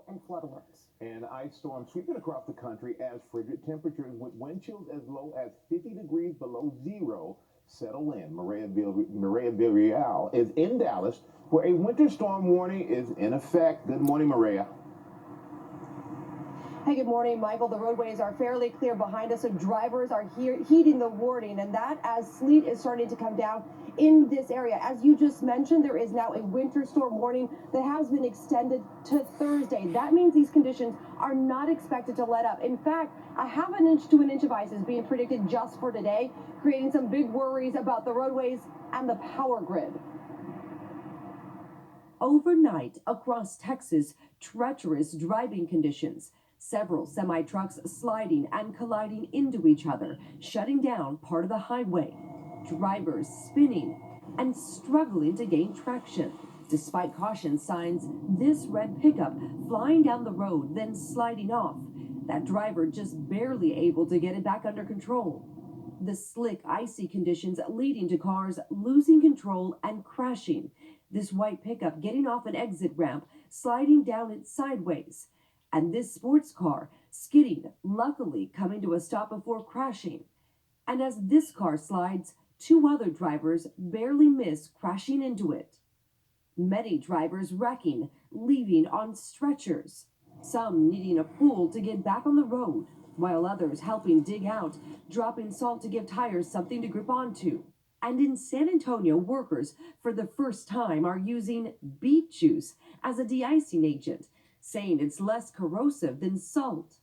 and flood alerts. An ice storm sweeping across the country as frigid temperatures with wind chills as low as 50 degrees below zero settle in. Maria Villarreal is in Dallas, where a winter storm warning is in effect. Good morning, Maria. Hey, good morning, Michael. The roadways are fairly clear behind us, so drivers are heeding the warning, and that as sleet is starting to come down in this area. As you just mentioned, there is now a winter storm warning that has been extended to Thursday. That means these conditions are not expected to let up. In fact, a half an inch to an inch of ice is being predicted just for today, creating some big worries about the roadways and the power grid. Overnight across Texas, treacherous driving conditions. Several semi-trucks sliding and colliding into each other, shutting down part of the highway. Drivers spinning and struggling to gain traction. Despite caution signs, this red pickup flying down the road, then sliding off. That driver just barely able to get it back under control. The slick, icy conditions leading to cars losing control and crashing. This white pickup getting off an exit ramp, sliding down it sideways. And this sports car skidding, luckily coming to a stop before crashing. And as this car slides, two other drivers barely miss crashing into it. Many drivers wrecking, leaving on stretchers. Some needing a pull to get back on the road, while others helping dig out, dropping salt to give tires something to grip onto. And in San Antonio, workers for the first time are using beet juice as a de-icing agent, saying it's less corrosive than salt.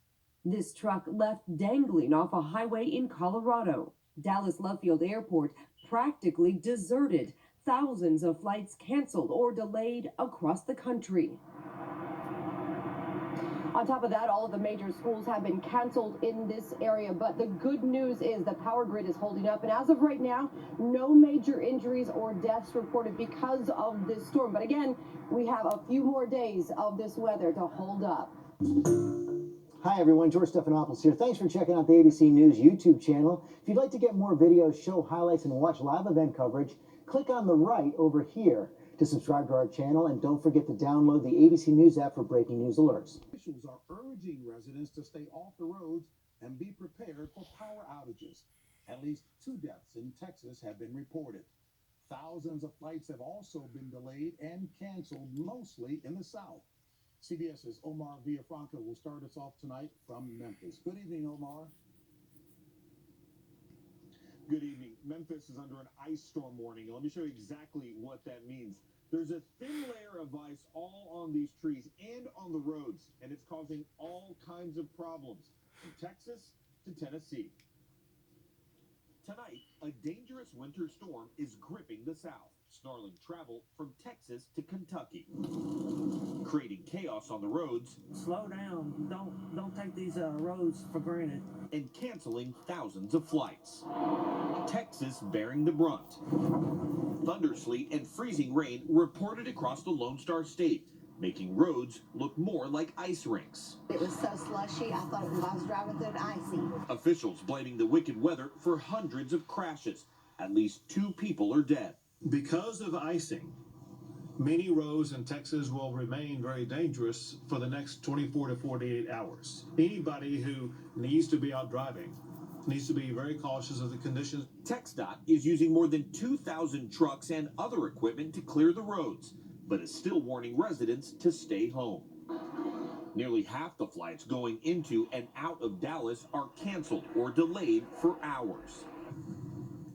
This truck left dangling off a highway in Colorado. Dallas Love Field Airport practically deserted. Thousands of flights canceled or delayed across the country. On top of that, all of the major schools have been canceled in this area, but the good news is the power grid is holding up, and as of right now, no major injuries or deaths reported because of this storm. But again, we have a few more days of this weather to hold up. Hi everyone, George Stephanopoulos here. Thanks for checking out the ABC News YouTube channel. If you'd like to get more videos, show highlights, and watch live event coverage, click on the right over here to subscribe to our channel, and don't forget to download the ABC News app for breaking news alerts. Officials are urging residents to stay off the roads and be prepared for power outages. At least 2 deaths in Texas have been reported. Thousands of flights have also been delayed and canceled, mostly in the South. CBS's Omar Villafranca will start us off tonight from Memphis. Good evening, Omar. Good evening. Memphis is under an ice storm warning. Let me show you exactly what that means. There's a thin layer of ice all on these trees and on the roads, and it's causing all kinds of problems from Texas to Tennessee. Tonight, a dangerous winter storm is gripping the South, snarling travel from Texas to Kentucky, creating chaos on the roads. Slow down. Don't take these roads for granted. And canceling thousands of flights. Texas bearing the brunt. Thundersleet and freezing rain reported across the Lone Star State, making roads look more like ice rinks. It was so slushy, I thought I was driving through an icy. Officials blaming the wicked weather for hundreds of crashes. At least 2 people are dead. Because of icing, many roads in Texas will remain very dangerous for the next 24 to 48 hours. Anybody who needs to be out driving needs to be very cautious of the conditions. TxDOT is using more than 2,000 trucks and other equipment to clear the roads, but is still warning residents to stay home. Nearly half the flights going into and out of Dallas are canceled or delayed for hours.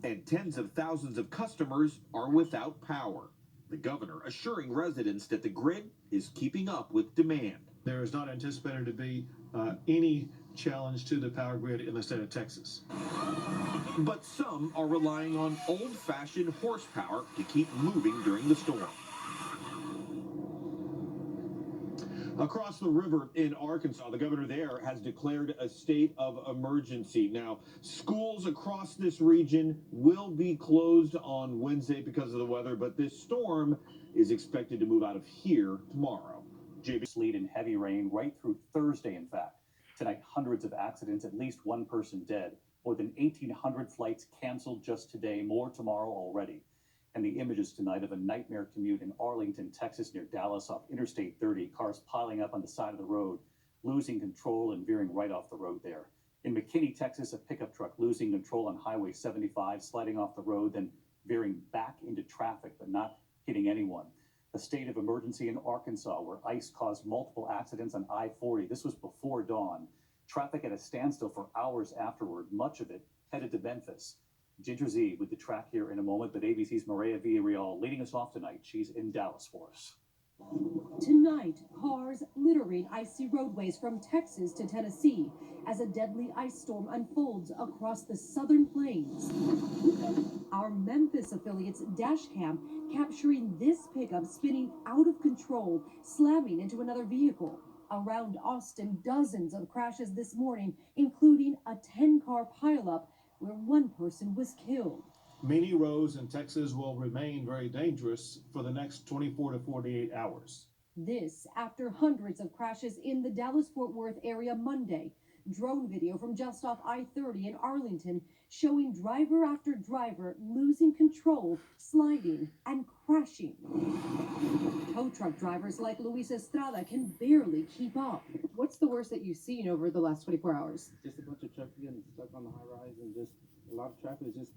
And tens of thousands of customers are without power. The governor assuring residents that the grid is keeping up with demand. There is not anticipated to be any challenge to the power grid in the state of Texas. But some are relying on old-fashioned horsepower to keep moving during the storm. Across the river in Arkansas, the governor there has declared a state of emergency. Now, schools across this region will be closed on Wednesday because of the weather, but this storm is expected to move out of here tomorrow. JB. Sleet and heavy rain right through Thursday, in fact. Tonight, hundreds of accidents, at least 1 person dead. More than 1,800 flights canceled just today, more tomorrow already. And the images tonight of a nightmare commute in Arlington, Texas, near Dallas off Interstate 30, cars piling up on the side of the road, losing control and veering right off the road there. In McKinney, Texas, a pickup truck losing control on Highway 75, sliding off the road, then veering back into traffic, but not hitting anyone. A state of emergency in Arkansas, where ice caused multiple accidents on I-40. This was before dawn. Traffic at a standstill for hours afterward, much of it headed to Memphis. Ginger Z with the track here in a moment, but ABC's Maria Villarreal leading us off tonight. She's in Dallas for us. Tonight, cars littering icy roadways from Texas to Tennessee as a deadly ice storm unfolds across the southern plains. Our Memphis affiliate's dash cam capturing this pickup spinning out of control, slamming into another vehicle. Around Austin, dozens of crashes this morning, including a 10-car pileup where one person was killed. Many roads in Texas will remain very dangerous for the next 24 to 48 hours. This after hundreds of crashes in the Dallas-Fort Worth area Monday. Drone video from just off I-30 in Arlington showing driver after driver losing control, sliding, and crashing. Tow truck drivers like Luis Estrada can barely keep up. What's the worst that you've seen over the last 24 hours? Just a bunch of trucks getting stuck on the high rise and just a lot of traffic. It's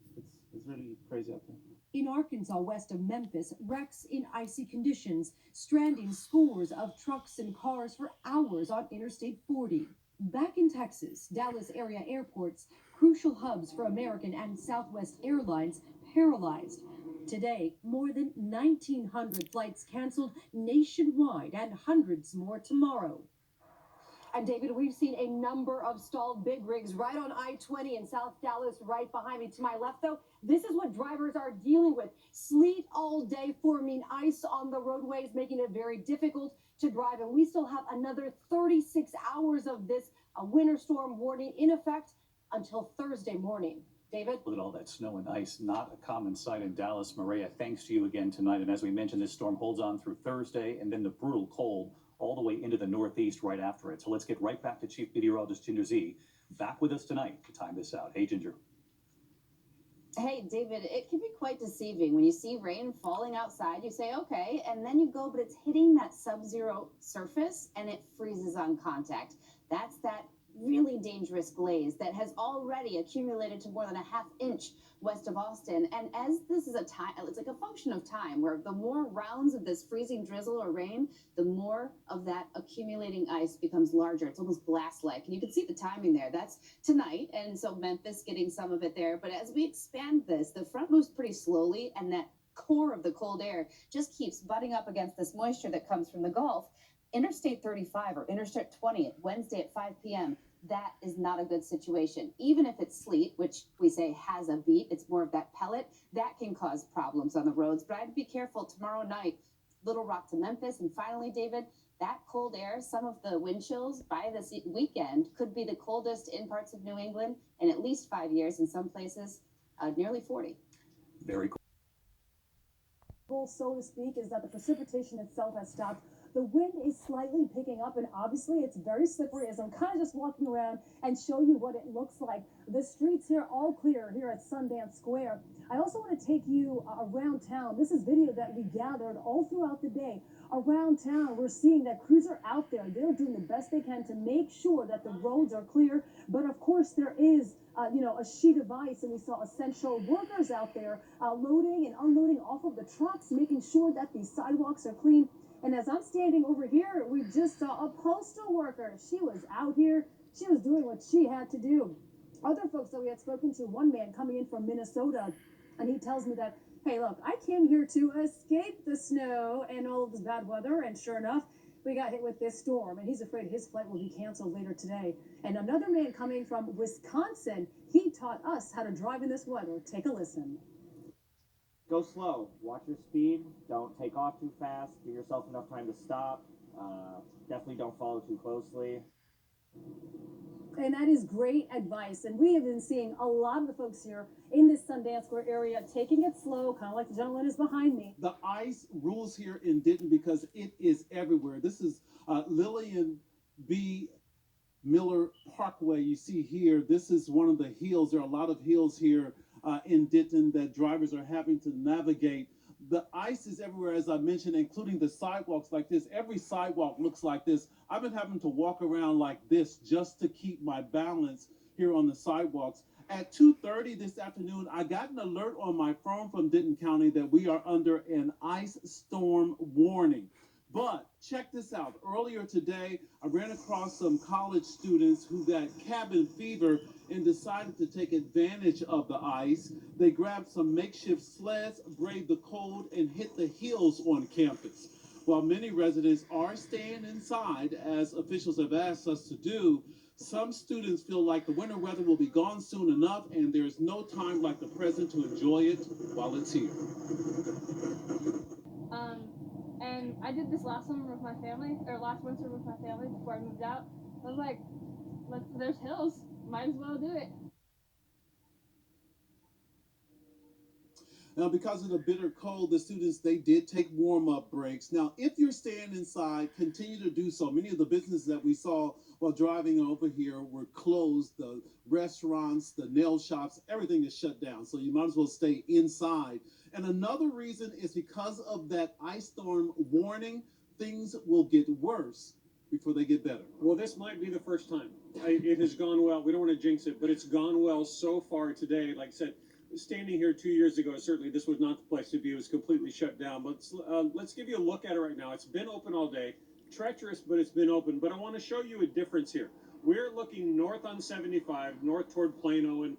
really crazy out there. In Arkansas, west of Memphis, wrecks in icy conditions, stranding scores of trucks and cars for hours on Interstate 40. Back in Texas, Dallas area airports, crucial hubs for American and Southwest Airlines, paralyzed. Today, more than 1,900 flights canceled nationwide and hundreds more tomorrow. And David, we've seen a number of stalled big rigs right on I-20 in South Dallas, right behind me. To my left, though, this is what drivers are dealing with. Sleet all day, forming ice on the roadways, making it very difficult to drive. And we still have another 36 hours of this winter storm warning in effect until Thursday morning. David? Look at all that snow and ice. Not a common sight in Dallas. Maria, thanks to you again tonight. And as we mentioned, this storm holds on through Thursday and then the brutal cold all the way into the Northeast right after it. So let's get right back to Chief Meteorologist Ginger Z, back with us tonight to time this out. Hey, Ginger. Hey, David, it can be quite deceiving when you see rain falling outside. You say, okay, and then you go, but it's hitting that sub-zero surface and it freezes on contact. That's that really dangerous glaze that has already accumulated to more than a ½ inch west of Austin. And as this is it's like a function of time, where the more rounds of this freezing drizzle or rain, the more of that accumulating ice becomes larger. It's almost blast-like. And you can see the timing there. That's tonight. And so Memphis getting some of it there. But as we expand this, the front moves pretty slowly, and that core of the cold air just keeps butting up against this moisture that comes from the Gulf. Interstate 35 or Interstate 20 Wednesday at 5 p.m., that is not a good situation. Even if it's sleet, which we say has a beat, it's more of that pellet, that can cause problems on the roads. But I'd be careful tomorrow night, Little Rock to Memphis. And finally, David, that cold air, some of the wind chills by this weekend could be the coldest in parts of New England in at least 5 years, in some places, nearly 40. Very cool. So to speak, is that the precipitation itself has stopped. The wind is slightly picking up, and obviously it's very slippery as I'm kind of just walking around and show you what it looks like. The streets here all clear here at Sundance Square. I also want to take you around town. This is video that we gathered all throughout the day. Around town, we're seeing that crews are out there. They're doing the best they can to make sure that the roads are clear. But of course, there is a sheet of ice, and we saw essential workers out there loading and unloading off of the trucks, making sure that these sidewalks are clean. And as I'm standing over here, we just saw a postal worker. She was out here. She was doing what she had to do. Other folks that we had spoken to, one man coming in from Minnesota, and he tells me that, hey, look, I came here to escape the snow and all of this bad weather. And sure enough, we got hit with this storm, and he's afraid his flight will be canceled later today. And another man coming from Wisconsin, he taught us how to drive in this weather. Take a listen. Go slow. Watch your speed. Don't take off too fast. Give yourself enough time to stop. Definitely don't follow too closely. And that is great advice. And we have been seeing a lot of the folks here in this Sundance Square area taking it slow, kind of like the gentleman is behind me. The ice rules here in Denton because it is everywhere. This is Lillian B. Miller Parkway you see here. This is one of the hills. There are a lot of hills here in Denton that drivers are having to navigate. The ice is everywhere, as I mentioned, including the sidewalks like this. Every sidewalk looks like this. I've been having to walk around like this just to keep my balance here on the sidewalks. At 2:30 this afternoon, I got an alert on my phone from Denton County that we are under an ice storm warning. But check this out. Earlier today, I ran across some college students who got cabin fever and decided to take advantage of the ice. They grabbed some makeshift sleds, braved the cold, and hit the hills on campus. While many residents are staying inside, as officials have asked us to do, some students feel like the winter weather will be gone soon enough, and there's no time like the present to enjoy it while it's here. And I did this last summer with my family, or last winter with my family before I moved out. I was like, there's hills, might as well do it. Now, because of the bitter cold, the students, they did take warm-up breaks. Now, if you're staying inside, continue to do so. Many of the businesses that we saw while driving over here were closed. The restaurants, the nail shops, everything is shut down. So you might as well stay inside. And another reason is because of that ice storm warning, things will get worse before they get better. Well, this might be the first time. It has gone well. We don't want to jinx it, but it's gone well so far today. Like I said, standing here 2 years ago, certainly this was not the place to be. It was completely shut down. But let's give you a look at it right now. It's been open all day. Treacherous, but it's been open. But I want to show you a difference here. We're looking north on 75, north toward Plano and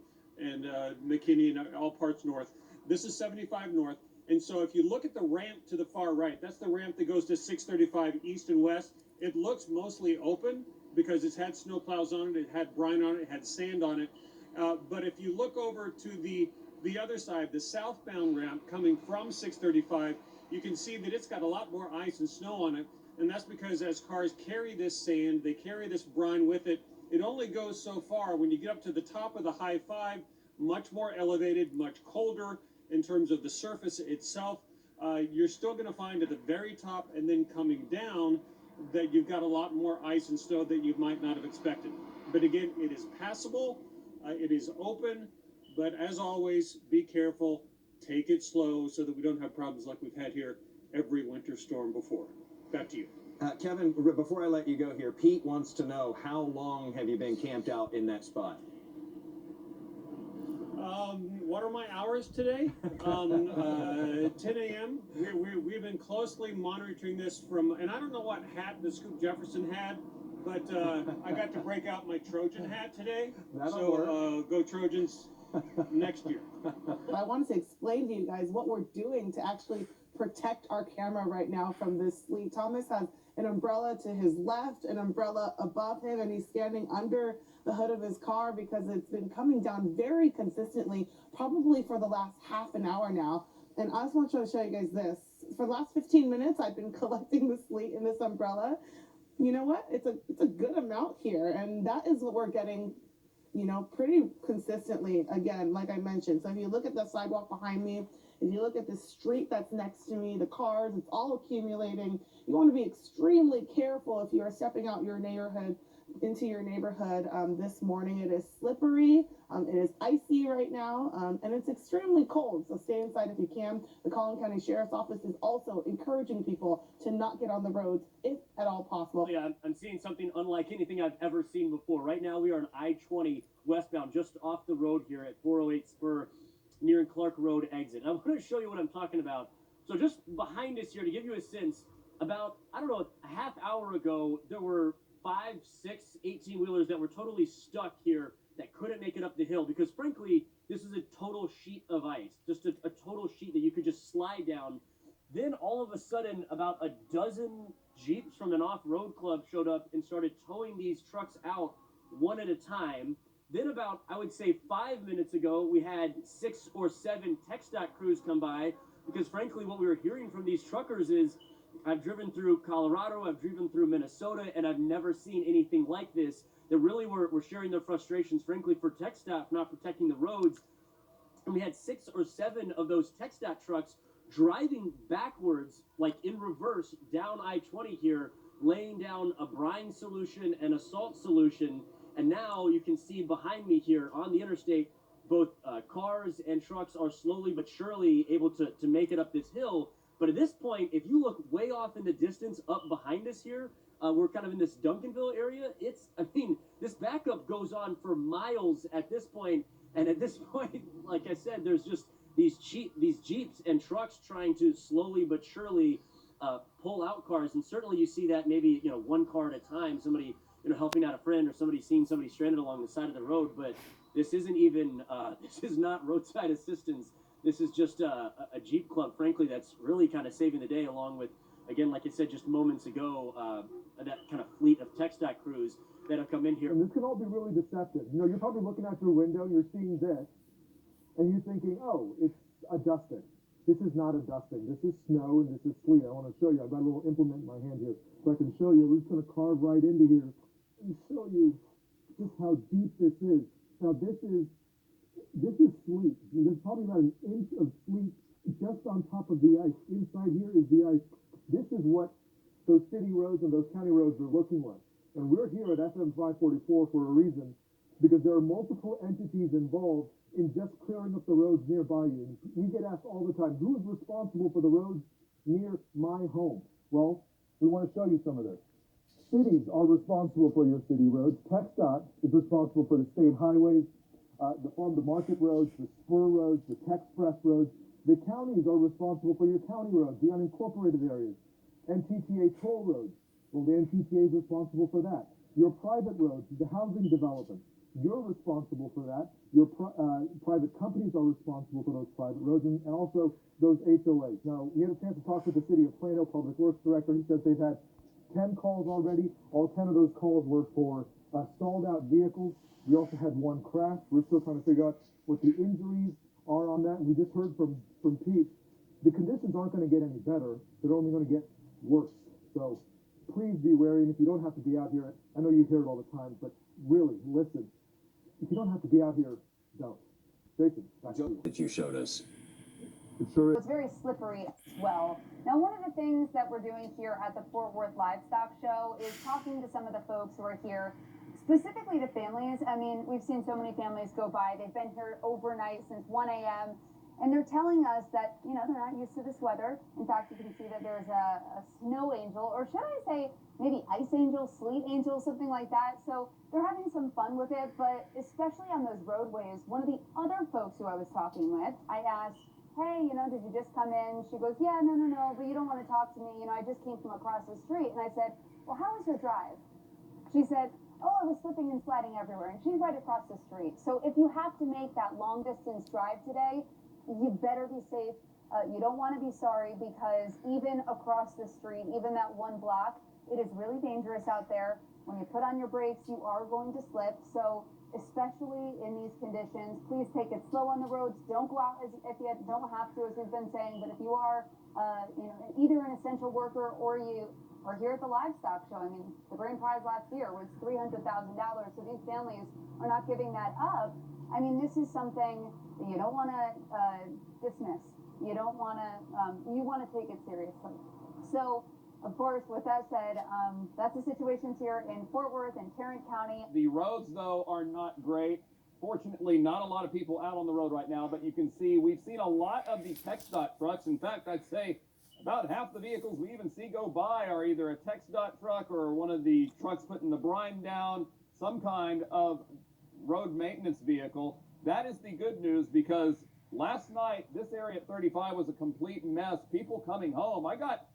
McKinney and all parts north. This is 75 north. And so if you look at the ramp to the far right, that's the ramp that goes to 635 east and west. It looks mostly open because it's had snow plows on it, it had brine on it, it had sand on it. But if you look over to the other side, the southbound ramp coming from 635, you can see that it's got a lot more ice and snow on it. And that's because as cars carry this sand, they carry this brine with it. It only goes so far. When you get up to the top of the high five, much more elevated, much colder in terms of the surface itself. You're still going to find at the very top and then coming down that you've got a lot more ice and snow that you might not have expected. But again, it is passable. It is open, but as always, be careful, take it slow so that we don't have problems like we've had here every winter storm before. Back to you. Kevin, before I let you go here, Pete wants to know, how long have you been camped out in that spot? What are my hours today? 10 a.m. We've been closely monitoring this from, and I don't know what hat the Scoop Jefferson had, but I got to break out my Trojan hat today. Go Trojans next year. I wanted to explain to you guys what we're doing to actually protect our camera right now from this sleet. Thomas has an umbrella to his left, an umbrella above him, and he's standing under the hood of his car because it's been coming down very consistently, probably for the last half an hour now. And I just want to show you guys this. For the last 15 minutes, I've been collecting the sleet in this umbrella. You know what? It's a good amount here, and that is what we're getting, you know, pretty consistently, again, like I mentioned. So if you look at the sidewalk behind me, if you look at the street that's next to me, the cars, it's all accumulating. You want to be extremely careful if you are stepping out into your neighborhood this morning. It is slippery, it is icy right now, and it's extremely cold, so stay inside if you can. The Collin County Sheriff's Office is also encouraging people to not get on the roads if at all possible. Yeah, I'm seeing something unlike anything I've ever seen before. Right now we are on I-20 westbound, just off the road here at 408 Spur, near Clark Road exit. And I'm going to show you what I'm talking about. So just behind us here, to give you a sense, about, I don't know, a half hour ago, there were 5, 6, 18-wheelers that were totally stuck here that couldn't make it up the hill because, frankly, this is a total sheet of ice, just a total sheet that you could just slide down. Then all of a sudden, about a dozen Jeeps from an off-road club showed up and started towing these trucks out one at a time. Then about, I would say, 5 minutes ago, we had 6 or 7 TxDOT crews come by because, frankly, what we were hearing from these truckers is, I've driven through Colorado, I've driven through Minnesota, and I've never seen anything like this. That really were sharing their frustrations, frankly, for TxDOT not protecting the roads. And we had 6 or 7 of those TxDOT trucks driving backwards, like in reverse, down I-20 here, laying down a brine solution and a salt solution. And now you can see behind me here on the interstate, both cars and trucks are slowly but surely able to make it up this hill. But at this point, if you look way off in the distance up behind us here, we're kind of in this Duncanville area. This backup goes on for miles at this point. And at this point, like I said, there's just these Jeeps and trucks trying to slowly but surely pull out cars. And certainly you see that maybe, one car at a time, somebody, helping out a friend or somebody seeing somebody stranded along the side of the road. But this isn't even, this is not roadside assistance. This is just a Jeep club, frankly, that's really kind of saving the day, along with, again, like I said just moments ago, that kind of fleet of TxDOT crews that have come in here. And this can all be really deceptive. You're probably looking out your window and you're seeing this, and you're thinking, oh, it's a dusting. This is not a dusting. This is snow and this is sleet. I want to show you. I've got a little implement in my hand here, so I can show you. We're just going to carve right into here and show you just how deep this is. Now, this is sleet. There's probably about an inch of sleet just on top of the ice. Inside here is the ice. This is what those city roads and those county roads are looking like. And we're here at FM 544 for a reason, because there are multiple entities involved in just clearing up the roads nearby you. And we get asked all the time, who is responsible for the roads near my home? Well, we want to show you some of this. Cities are responsible for your city roads. TxDOT is responsible for the state highways, the farm to market roads, the spur roads, the Texpress roads. The counties are responsible for your county roads, the unincorporated areas, NTTA toll roads. Well, the NTTA is responsible for that. Your private roads, the housing development, you're responsible for that. Your private companies are responsible for those private roads, and also those HOAs. Now, we had a chance to talk with the City of Plano Public Works Director. He said they've had 10 calls already. All 10 of those calls were for stalled out vehicles. We also had one crash. We're still trying to figure out what the injuries are on that. We just heard from Pete. The conditions aren't going to get any better. They're only going to get worse. So please be wary. And if you don't have to be out here, I know you hear it all the time, but really listen. If you don't have to be out here, don't. Jason, back to you. That you showed us. It sure is. It's very slippery as well. Now, one of the things that we're doing here at the Fort Worth Livestock Show is talking to some of the folks who are here, specifically to families. I mean, we've seen so many families go by. They've been here overnight since 1 a.m. And they're telling us that, they're not used to this weather. In fact, you can see that there's a snow angel, or should I say maybe ice angel, sleet angel, something like that. So they're having some fun with it, but especially on those roadways. One of the other folks who I was talking with, I asked, hey, did you just come in? She goes, yeah, no, but you don't want to talk to me. I just came from across the street. And I said, well, how was your drive? She said, oh, I was slipping and sliding everywhere. And she's right across the street. So if you have to make that long distance drive today, you better be safe. You don't want to be sorry, because even across the street, even that one block, it is really dangerous out there. When you put on your brakes, you are going to slip. So especially in these conditions, please take it slow on the roads. Don't go out if you don't have to, as we've been saying. But if you are, either an essential worker or you are here at the livestock show, the grand prize last year was $300,000. So these families are not giving that up. This is something that you don't want to dismiss. You don't want to, you want to take it seriously. So, of course, with that said, that's the situations here in Fort Worth and Tarrant County. The roads, though, are not great. Fortunately, not a lot of people out on the road right now, but you can see we've seen a lot of the TxDOT trucks. In fact, I'd say about half the vehicles we even see go by are either a TxDOT truck or one of the trucks putting the brine down, some kind of road maintenance vehicle. That is the good news, because last night, this area at 35 was a complete mess. People coming home. I got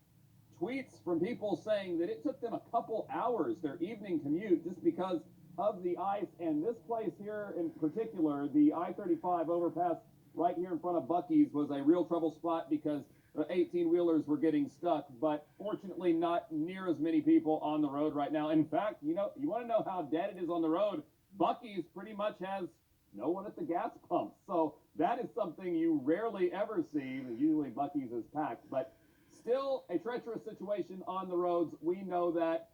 tweets from people saying that it took them a couple hours, their evening commute, just because of the ice. And this place here in particular, the I-35 overpass right here in front of Buc-ee's, was a real trouble spot because 18-wheelers were getting stuck. But fortunately, not near as many people on the road right now. In fact, you want to know how dead it is on the road? Buc-ee's pretty much has no one at the gas pump. So that is something you rarely ever see. Usually Buc-ee's is packed, but still a treacherous situation on the roads. We know that.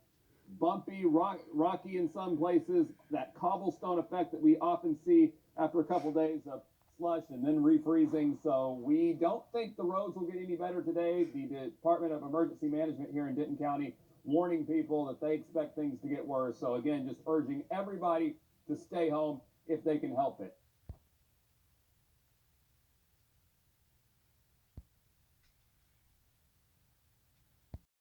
Bumpy, rocky in some places, that cobblestone effect that we often see after a couple days of slush and then refreezing. So we don't think the roads will get any better today. The Department of Emergency Management here in Denton County warning people that they expect things to get worse. So again, just urging everybody to stay home if they can help it.